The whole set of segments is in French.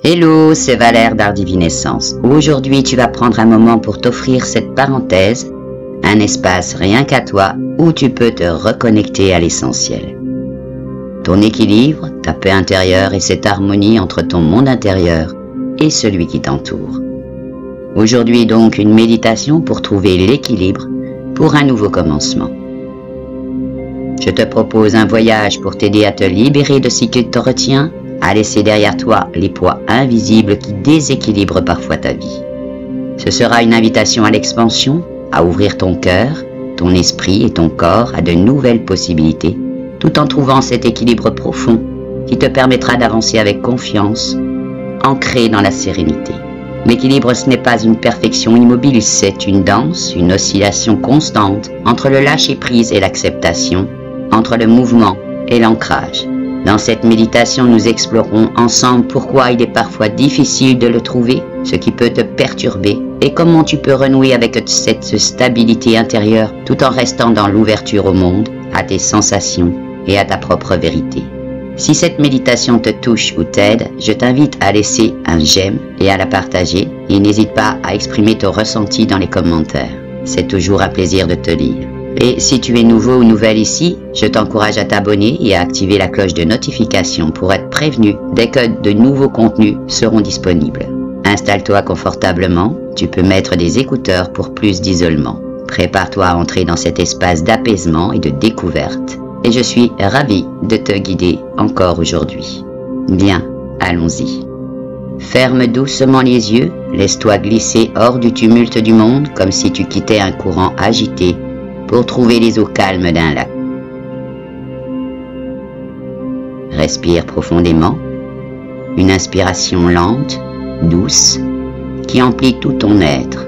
Hello, c'est Valère d'Art Divinescence. Aujourd'hui, tu vas prendre un moment pour t'offrir cette parenthèse, un espace rien qu'à toi où tu peux te reconnecter à l'essentiel. Ton équilibre, ta paix intérieure et cette harmonie entre ton monde intérieur et celui qui t'entoure. Aujourd'hui donc une méditation pour trouver l'équilibre pour un nouveau commencement. Je te propose un voyage pour t'aider à te libérer de ce qui te retient, à laisser derrière toi les poids invisibles qui déséquilibrent parfois ta vie. Ce sera une invitation à l'expansion, à ouvrir ton cœur, ton esprit et ton corps à de nouvelles possibilités, tout en trouvant cet équilibre profond qui te permettra d'avancer avec confiance, ancré dans la sérénité. L'équilibre, ce n'est pas une perfection immobile, c'est une danse, une oscillation constante entre le lâcher-prise et l'acceptation, entre le mouvement et l'ancrage. Dans cette méditation, nous explorons ensemble pourquoi il est parfois difficile de le trouver, ce qui peut te perturber et comment tu peux renouer avec cette stabilité intérieure tout en restant dans l'ouverture au monde, à tes sensations et à ta propre vérité. Si cette méditation te touche ou t'aide, je t'invite à laisser un j'aime et à la partager et n'hésite pas à exprimer ton ressenti dans les commentaires. C'est toujours un plaisir de te lire. Et si tu es nouveau ou nouvelle ici, je t'encourage à t'abonner et à activer la cloche de notification pour être prévenu dès que de nouveaux contenus seront disponibles. Installe-toi confortablement, tu peux mettre des écouteurs pour plus d'isolement. Prépare-toi à entrer dans cet espace d'apaisement et de découverte. Et je suis ravie de te guider encore aujourd'hui. Bien, allons-y. Ferme doucement les yeux, laisse-toi glisser hors du tumulte du monde comme si tu quittais un courant agité pour trouver les eaux calmes d'un lac. Respire profondément, une inspiration lente, douce, qui emplit tout ton être.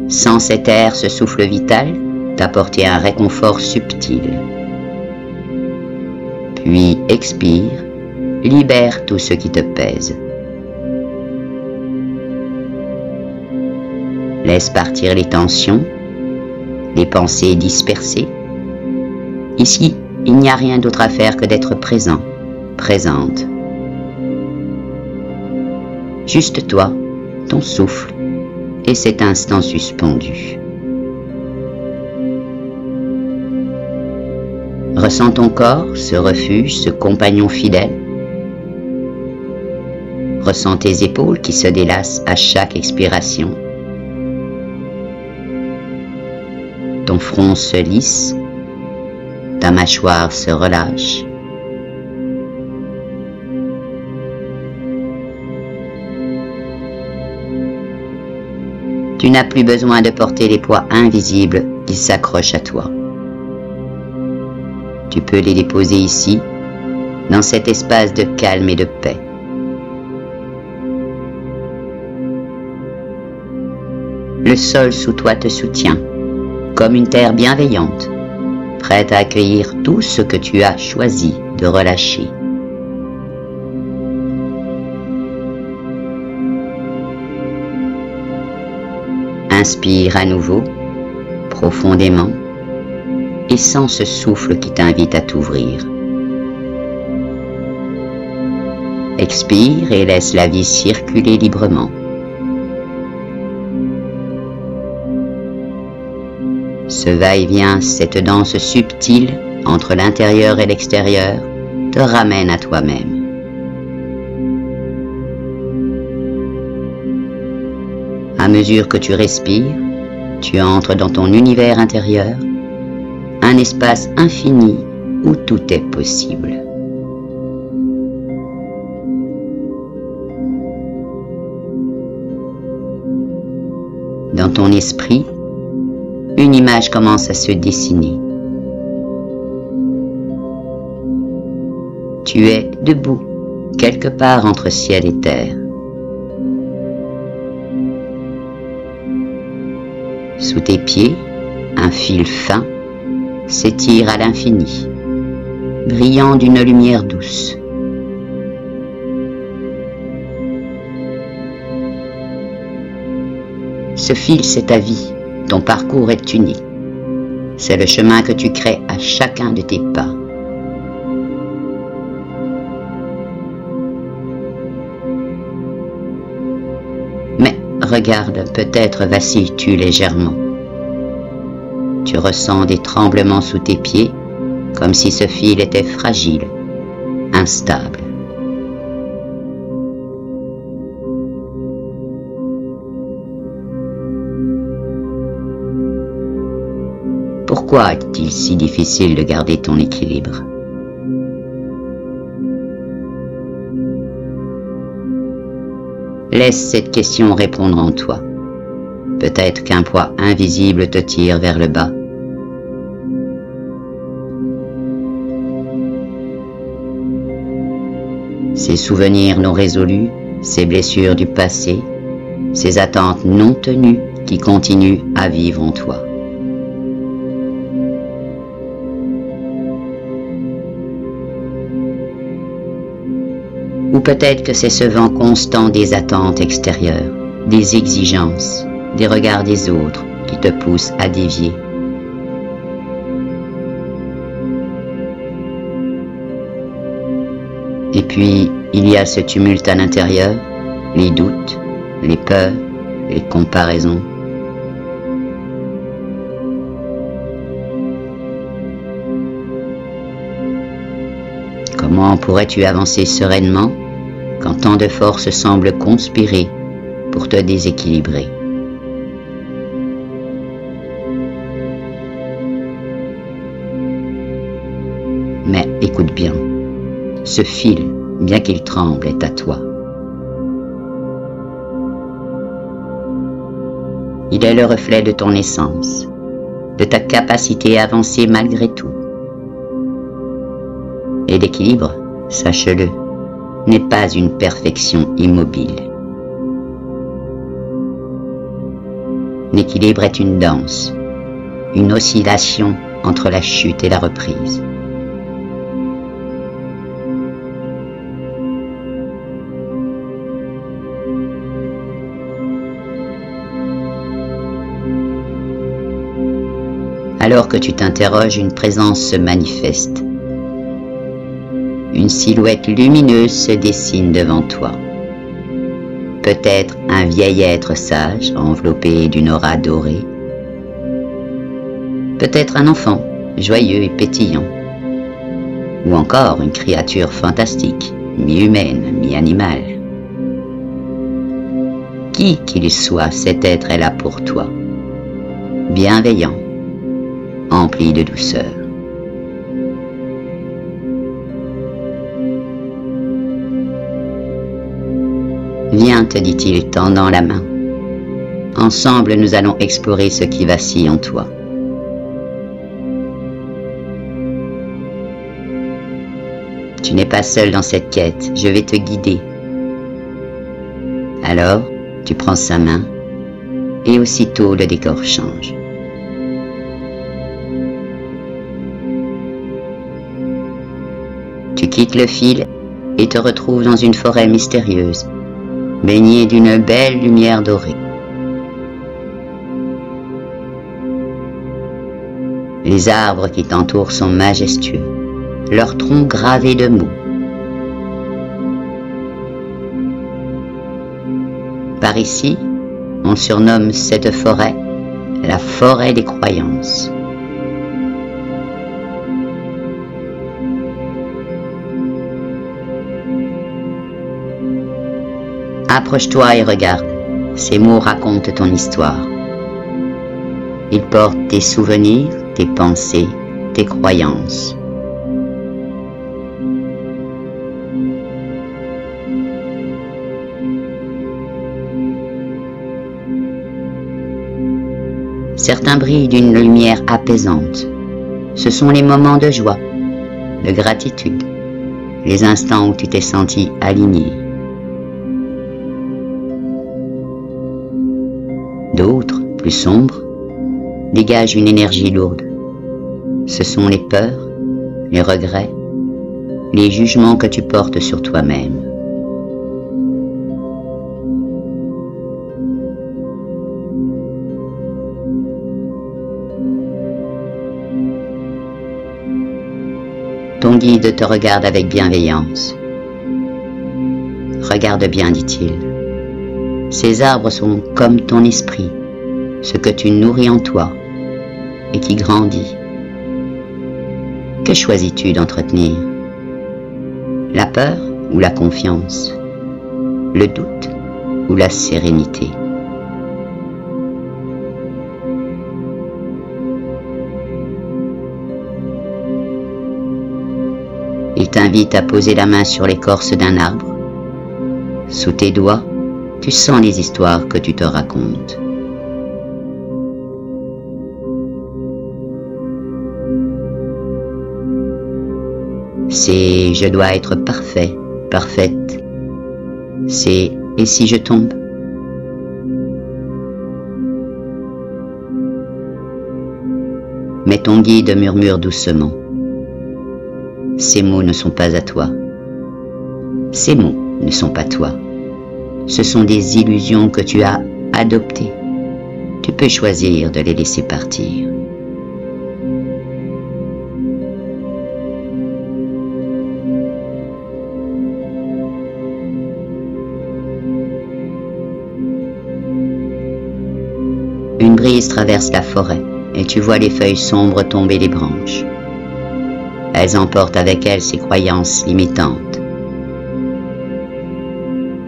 Sens cet air, ce souffle vital, t'apporter un réconfort subtil. Puis expire, libère tout ce qui te pèse. Laisse partir les tensions, les pensées dispersées. Ici, il n'y a rien d'autre à faire que d'être présent, présente. Juste toi, ton souffle et cet instant suspendu. Ressens ton corps, ce refuge, ce compagnon fidèle. Ressens tes épaules qui se délassent à chaque expiration. Ton front se lisse, ta mâchoire se relâche. Tu n'as plus besoin de porter les poids invisibles qui s'accrochent à toi. Tu peux les déposer ici, dans cet espace de calme et de paix. Le sol sous toi te soutient, comme une terre bienveillante, prête à accueillir tout ce que tu as choisi de relâcher. Inspire à nouveau, profondément, et sens ce souffle qui t'invite à t'ouvrir. Expire et laisse la vie circuler librement. Ce va-et-vient, cette danse subtile entre l'intérieur et l'extérieur te ramène à toi-même. À mesure que tu respires, tu entres dans ton univers intérieur, un espace infini où tout est possible. Dans ton esprit, une image commence à se dessiner. Tu es debout, quelque part entre ciel et terre. Sous tes pieds, un fil fin s'étire à l'infini, brillant d'une lumière douce. Ce fil, c'est ta vie, ton parcours est unique. C'est le chemin que tu crées à chacun de tes pas. Regarde, peut-être vacilles-tu légèrement. Tu ressens des tremblements sous tes pieds, comme si ce fil était fragile, instable. Pourquoi est-il si difficile de garder ton équilibre? Laisse cette question répondre en toi. Peut-être qu'un poids invisible te tire vers le bas. Ces souvenirs non résolus, ces blessures du passé, ces attentes non tenues qui continuent à vivre en toi. Ou peut-être que c'est ce vent constant des attentes extérieures, des exigences, des regards des autres qui te poussent à dévier. Et puis, il y a ce tumulte à l'intérieur, les doutes, les peurs, les comparaisons. Comment pourrais-tu avancer sereinement quand tant de forces semblent conspirer pour te déséquilibrer? Mais écoute bien, ce fil, bien qu'il tremble, est à toi. Il est le reflet de ton essence, de ta capacité à avancer malgré tout. Et l'équilibre, sache-le, n'est pas une perfection immobile. L'équilibre est une danse, une oscillation entre la chute et la reprise. Alors que tu t'interroges, une présence se manifeste. Une silhouette lumineuse se dessine devant toi. Peut-être un vieil être sage enveloppé d'une aura dorée. Peut-être un enfant joyeux et pétillant. Ou encore une créature fantastique, mi-humaine, mi-animale. Qui qu'il soit, cet être est là pour toi. Bienveillant, empli de douceur. Viens, te dit-il, tendant la main. Ensemble, nous allons explorer ce qui vacille en toi. Tu n'es pas seul dans cette quête, je vais te guider. Alors, tu prends sa main, et aussitôt le décor change. Tu quittes le fil et te retrouves dans une forêt mystérieuse, baignée d'une belle lumière dorée. Les arbres qui t'entourent sont majestueux, leurs troncs gravés de mots. Par ici, on surnomme cette forêt la forêt des croyances. Approche-toi et regarde, ces mots racontent ton histoire. Ils portent tes souvenirs, tes pensées, tes croyances. Certains brillent d'une lumière apaisante. Ce sont les moments de joie, de gratitude, les instants où tu t'es senti aligné. D'autres, plus sombres, dégagent une énergie lourde. Ce sont les peurs, les regrets, les jugements que tu portes sur toi-même. Ton guide te regarde avec bienveillance. Regarde bien, dit-il. Ces arbres sont comme ton esprit, ce que tu nourris en toi et qui grandit. Que choisis-tu d'entretenir? La peur ou la confiance? Le doute ou la sérénité? Il t'invite à poser la main sur l'écorce d'un arbre. Sous tes doigts, tu sens les histoires que tu te racontes. C'est « je dois être parfait, parfaite ». C'est « et si je tombe ?» Mais ton guide murmure doucement. Ces mots ne sont pas à toi. Ces mots ne sont pas toi. Ce sont des illusions que tu as adoptées. Tu peux choisir de les laisser partir. Une brise traverse la forêt et tu vois les feuilles sombres tomber des branches. Elles emportent avec elles ces croyances limitantes.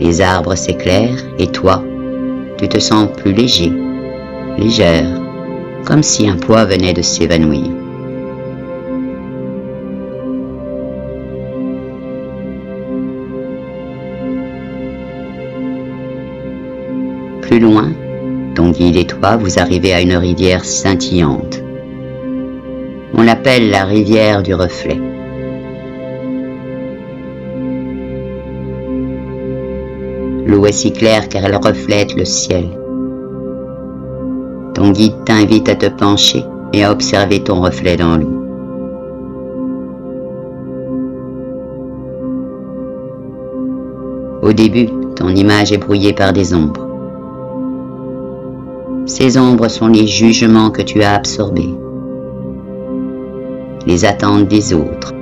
Les arbres s'éclairent et toi, tu te sens plus léger, légère, comme si un poids venait de s'évanouir. Plus loin, ton guide et toi, vous arrivez à une rivière scintillante. On l'appelle la rivière du reflet. L'eau est si claire car elle reflète le ciel. Ton guide t'invite à te pencher et à observer ton reflet dans l'eau. Au début, ton image est brouillée par des ombres. Ces ombres sont les jugements que tu as absorbés, les attentes des autres,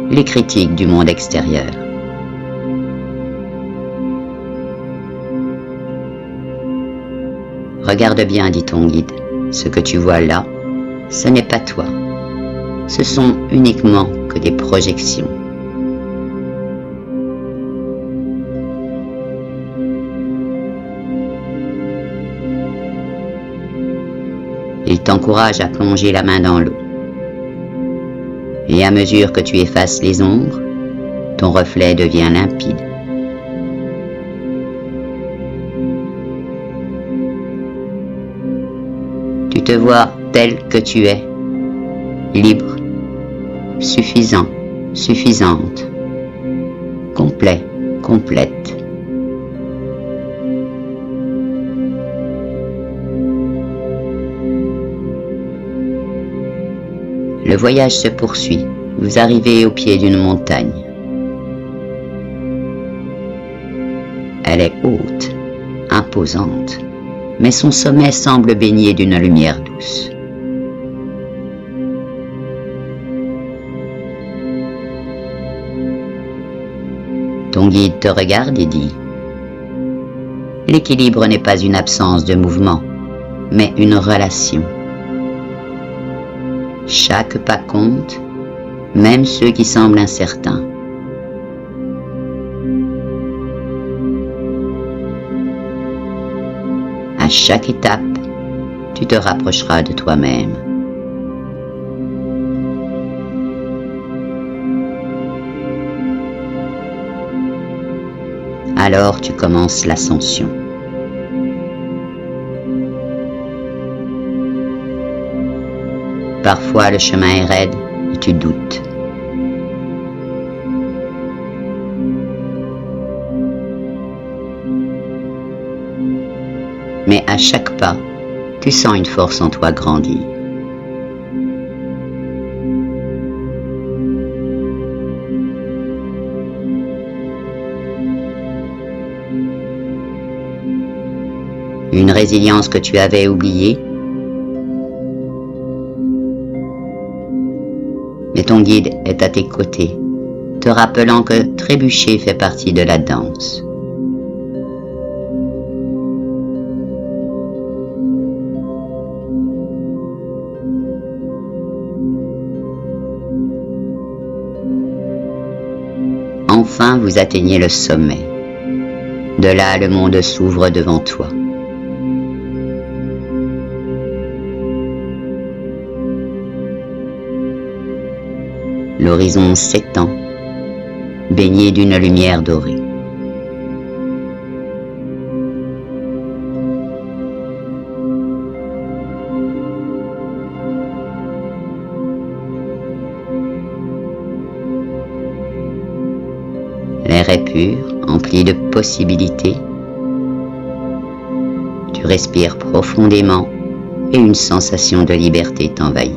les critiques du monde extérieur. Regarde bien, dit ton guide, ce que tu vois là, ce n'est pas toi. Ce sont uniquement que des projections. Il t'encourage à plonger la main dans l'eau. Et à mesure que tu effaces les ombres, ton reflet devient limpide. Tu te vois tel que tu es, libre, suffisant, suffisante, complet, complète. Le voyage se poursuit. Vous arrivez au pied d'une montagne. Elle est haute, imposante, mais son sommet semble baigné d'une lumière douce. Ton guide te regarde et dit « L'équilibre n'est pas une absence de mouvement, mais une relation. Chaque pas compte, même ceux qui semblent incertains. À chaque étape, tu te rapprocheras de toi-même. Alors tu commences l'ascension. Parfois le chemin est raide et tu doutes. Mais à chaque pas, tu sens une force en toi grandir. Une résilience que tu avais oubliée. Mais ton guide est à tes côtés, te rappelant que trébucher fait partie de la danse. Enfin, vous atteignez le sommet. De là, le monde s'ouvre devant toi. L'horizon s'étend, baigné d'une lumière dorée. L'air est pur, empli de possibilités. Tu respires profondément et une sensation de liberté t'envahit.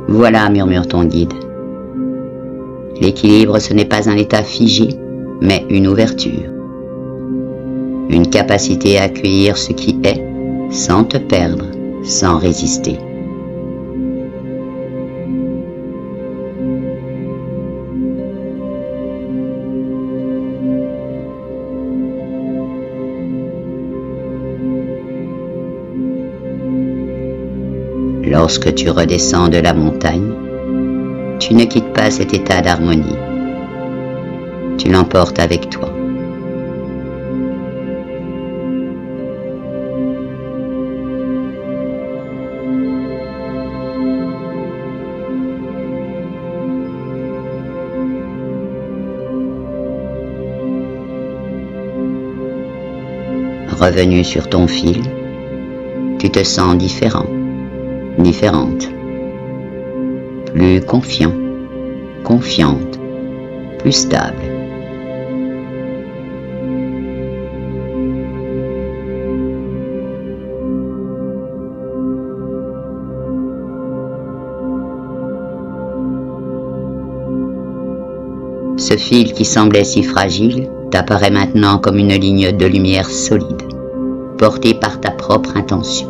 Voilà, murmure ton guide. L'équilibre, ce n'est pas un état figé, mais une ouverture. Une capacité à accueillir ce qui est, sans te perdre, sans résister. Lorsque tu redescends de la montagne, tu ne quittes pas cet état d'harmonie. Tu l'emportes avec toi. Revenu sur ton fil, tu te sens différent, différente. Plus confiant, confiante, plus stable. Ce fil qui semblait si fragile t'apparaît maintenant comme une ligne de lumière solide, portée par ta propre intention.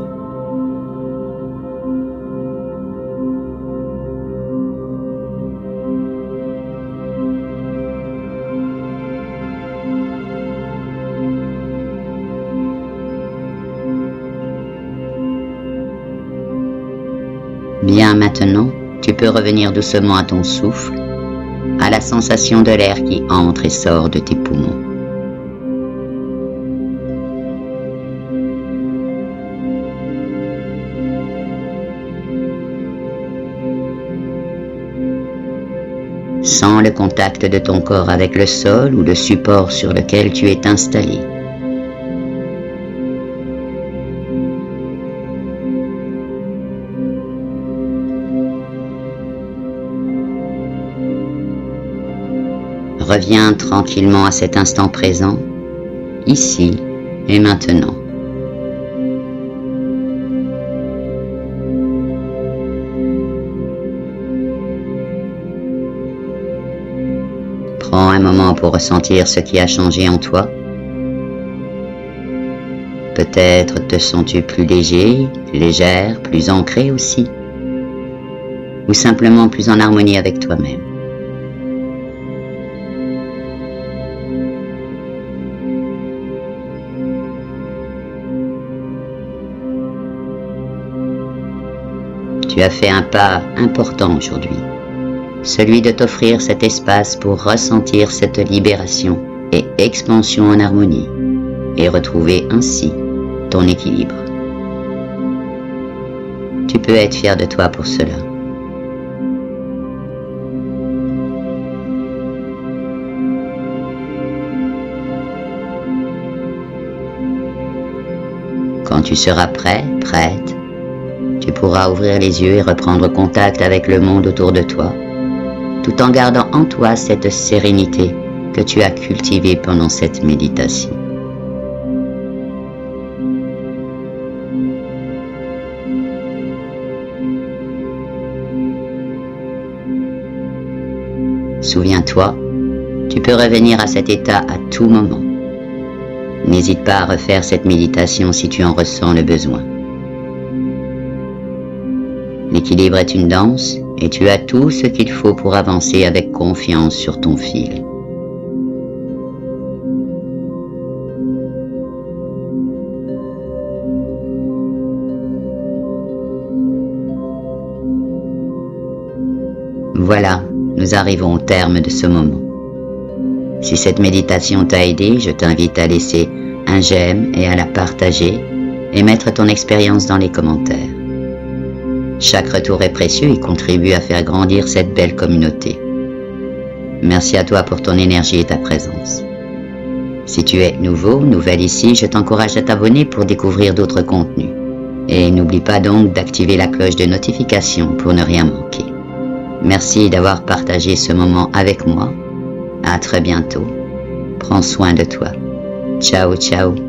Bien maintenant, tu peux revenir doucement à ton souffle, à la sensation de l'air qui entre et sort de tes poumons. Sens le contact de ton corps avec le sol ou le support sur lequel tu es installé. Reviens tranquillement à cet instant présent, ici et maintenant. Prends un moment pour ressentir ce qui a changé en toi. Peut-être te sens-tu plus léger, légère, plus ancré aussi, ou simplement plus en harmonie avec toi-même. Tu as fait un pas important aujourd'hui, celui de t'offrir cet espace pour ressentir cette libération et expansion en harmonie et retrouver ainsi ton équilibre. Tu peux être fier de toi pour cela. Quand tu seras prêt, prête, tu pourras ouvrir les yeux et reprendre contact avec le monde autour de toi, tout en gardant en toi cette sérénité que tu as cultivée pendant cette méditation. Souviens-toi, tu peux revenir à cet état à tout moment. N'hésite pas à refaire cette méditation si tu en ressens le besoin. L'équilibre est une danse et tu as tout ce qu'il faut pour avancer avec confiance sur ton fil. Voilà, nous arrivons au terme de ce moment. Si cette méditation t'a aidé, je t'invite à laisser un j'aime et à la partager et mettre ton expérience dans les commentaires. Chaque retour est précieux et contribue à faire grandir cette belle communauté. Merci à toi pour ton énergie et ta présence. Si tu es nouveau, nouvelle ici, je t'encourage à t'abonner pour découvrir d'autres contenus. Et n'oublie pas donc d'activer la cloche de notification pour ne rien manquer. Merci d'avoir partagé ce moment avec moi. À très bientôt. Prends soin de toi. Ciao, ciao.